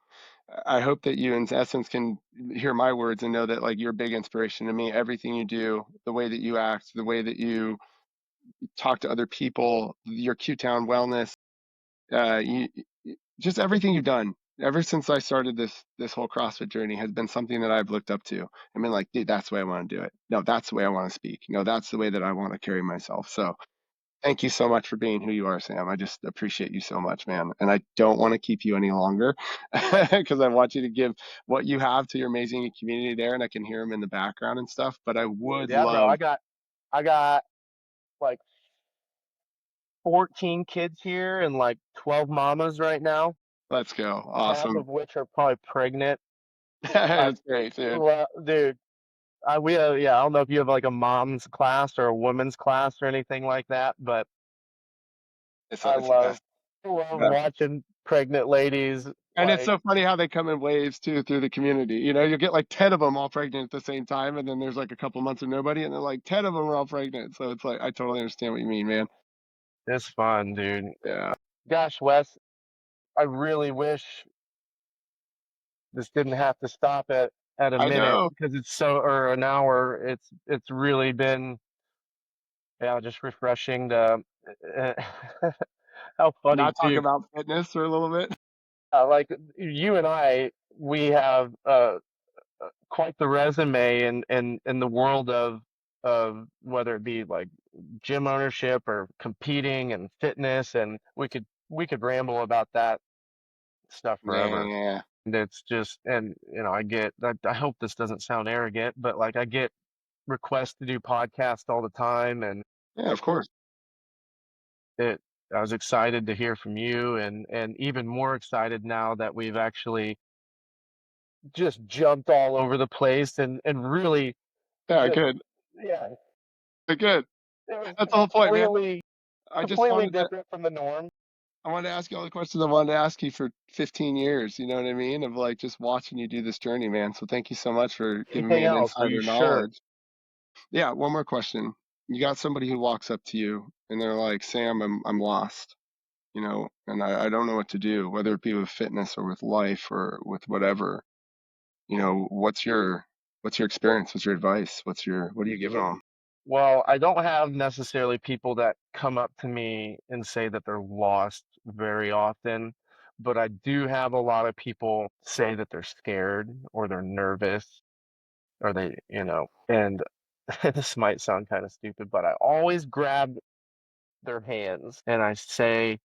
I hope that you, in essence, can hear my words and know that, like, you're a big inspiration to me. Everything you do, the way that you act, the way that you talk to other people, your Q-Town wellness, just everything you've done ever since I started this whole CrossFit journey has been something that I've looked up to. I mean, like, dude, that's the way I want to do it. No, that's the way I want to speak. No, that's the way that I want to carry myself. So thank you so much for being who you are, Sam. I just appreciate you so much, man. And I don't want to keep you any longer because I want you to give what you have to your amazing community there, and I can hear them in the background and stuff. But I would Yeah, bro, love, I got like 14 kids here and like 12 mamas right now, let's go. half Awesome. of which are probably pregnant. I That's great, dude. dude, we have, yeah, I don't know if you have like a mom's class or a women's class or anything like that, but I It's the love best. love Best. watching pregnant ladies And it's like so funny how they come in waves too through the community. You know, you get like 10 of them all pregnant at the same time, and then there's like a couple months of nobody, and then like 10 of them are all pregnant. So it's like, I totally understand what you mean, man. it's fun, dude. Yeah. Gosh, Wes, I really wish this didn't have to stop at a I minute know. because it's so or an hour. It's really been, yeah, just refreshing to how funny Not talk too. about fitness for a little bit. Like you and I, we have quite the resume in the world of whether it be like gym ownership or competing and fitness, and we could ramble about that stuff forever. Yeah. And it's just, and I get, I hope this doesn't sound arrogant, but like I get requests to do podcasts all the time, and Yeah, of course. it I was excited to hear from you, and even more excited now that we've actually just jumped all over the place and really Yeah, just, good. yeah, Good. it was That's the whole point, man. I just completely wanted to different from the norm. I wanted to ask you all the questions I wanted to ask you for 15 years, you know what I mean? Of like just watching you do this journey, man. So thank you so much for giving me Anything an else? Are you insider sure? knowledge. Yeah, one more question. You got somebody who walks up to you and they're like, Sam, I'm lost, you know, and I don't know what to do, whether it be with fitness or with life or with whatever. You know, what's your experience? What's your advice? What are you giving them? Well, I don't have necessarily people that come up to me and say that they're lost very often, but I do have a lot of people say that they're scared or they're nervous or and this might sound kind of stupid, but I always grab their hands and I say,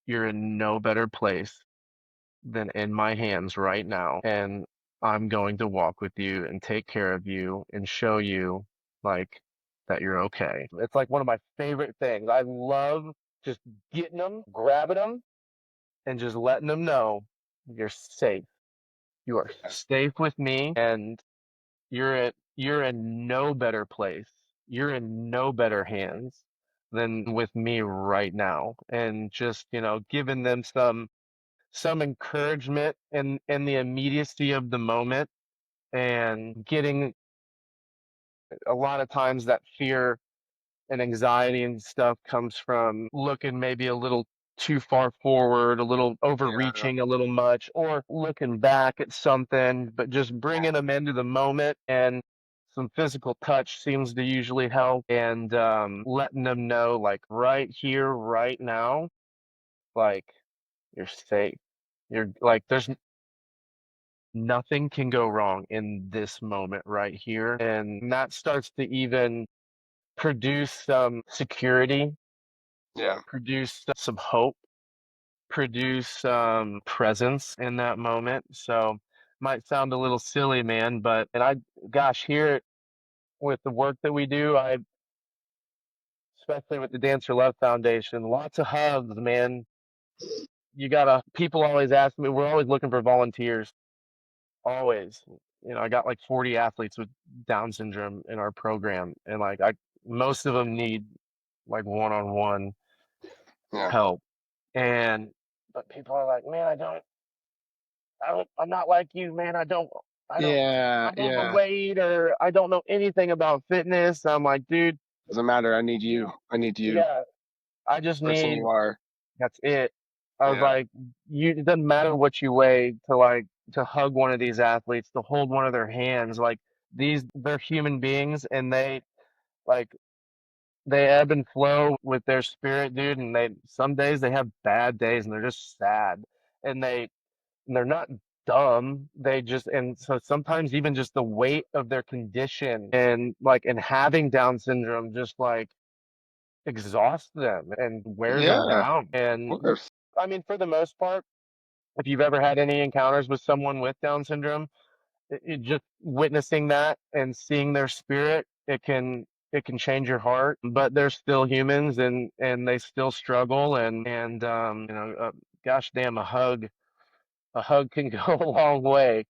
"You're in no better place than in my hands right now. And I'm going to walk with you and take care of you and show you like that you're okay." It's like one of my favorite things. I love just getting them, grabbing them, and just letting them know you're safe. You are safe with me, and you're in no better place. You're in no better hands than with me right now. And just, giving them some encouragement in the immediacy of the moment, and getting a lot of times that fear and anxiety and stuff comes from looking maybe a little too far forward, a little Yeah. overreaching a little much, or looking back at something, but just bringing them into the moment. And some physical touch seems to usually help, and letting them know like right here right now, like you're safe. You're like there's nothing can go wrong in this moment right here. And that starts to even produce some security, Yeah. produce some hope, produce some presence in that moment. So might sound a little silly, man, but and I gosh, here with the work that we do, I especially with the Dance Your Love Foundation, lots of hugs, man. People always ask me, we're always looking for volunteers. Always. I got like 40 athletes with Down syndrome in our program, and like most of them need like one-on-one Yeah. help. And but people are like, "Man, I don't." I'm not like you, man. I don't, Yeah, I'm yeah. overweight or I don't know anything about fitness. I'm like, dude, Doesn't matter. I need you you. know, I need you, yeah, I the just person need, you are. that's it. I was Yeah. like, it doesn't matter what you weigh to like, to hug one of these athletes, to hold one of their hands. Like they're human beings and like, they ebb and flow with their spirit, dude. And some days they have bad days and they're just sad. And they're not dumb. They just, and so sometimes even just the weight of their condition and having Down syndrome just like exhausts them and wears them Yeah, down. of And course. I mean, for the most part, if you've ever had any encounters with someone with Down syndrome, just witnessing that and seeing their spirit, it can change your heart. But they're still humans and they still struggle gosh damn, a hug can go a long way.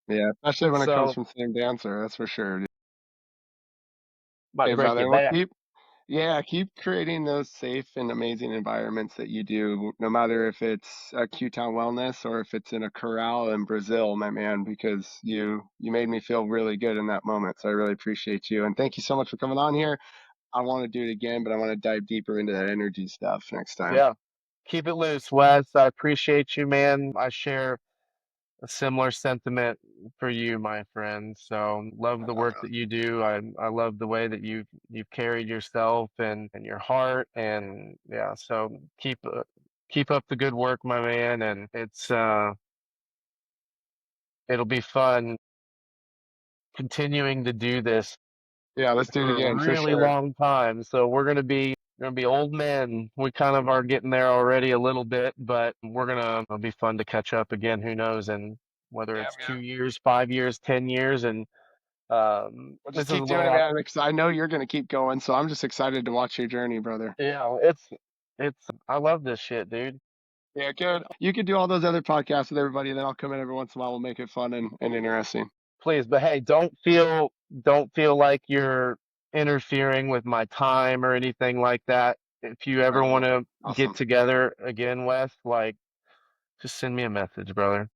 Yeah, especially when it comes So from Sam Dancer, that's for sure, dude. might Hey, break your brother, well, back. keep creating those safe and amazing environments that you do, no matter if it's a Q-Town Wellness or if it's in a corral in Brazil, my man, because you made me feel really good in that moment. So I really appreciate you. And thank you so much for coming on here. I want to do it again, but I want to dive deeper into that energy stuff next time. Yeah. Keep it loose, Wes. I appreciate you, man. I share a similar sentiment for you, my friend. So love the work that you do. I love the way that you've carried yourself and your heart. And yeah, so keep up the good work, my man. And it'll be fun continuing to do this Yeah, let's do it for a again for really sure. long time. So we're gonna be old men. We kind of are getting there already a little bit, but it'll be fun to catch up again. Who knows? And whether Yeah, it's man. 2 years, 5 years, 10 years, and We'll just this is keep the doing way it, I, man, because I know you're going to keep going. So I'm just excited to watch your journey, brother. yeah, I love this shit, dude. Yeah, good. You could do all those other podcasts with everybody, then I'll come in every once in a while. We'll make it fun and interesting. Please, but hey, don't feel like you're interfering with my time or anything like that. If you All ever right, want man. to get Awesome. together again, Wes, like just send me a message, brother.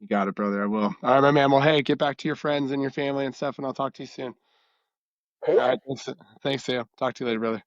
You got it, brother. I will. All right, my man. Well, hey, get back to your friends and your family and stuff, and I'll talk to you soon. All right. Thanks, Sam. Talk to you later, brother.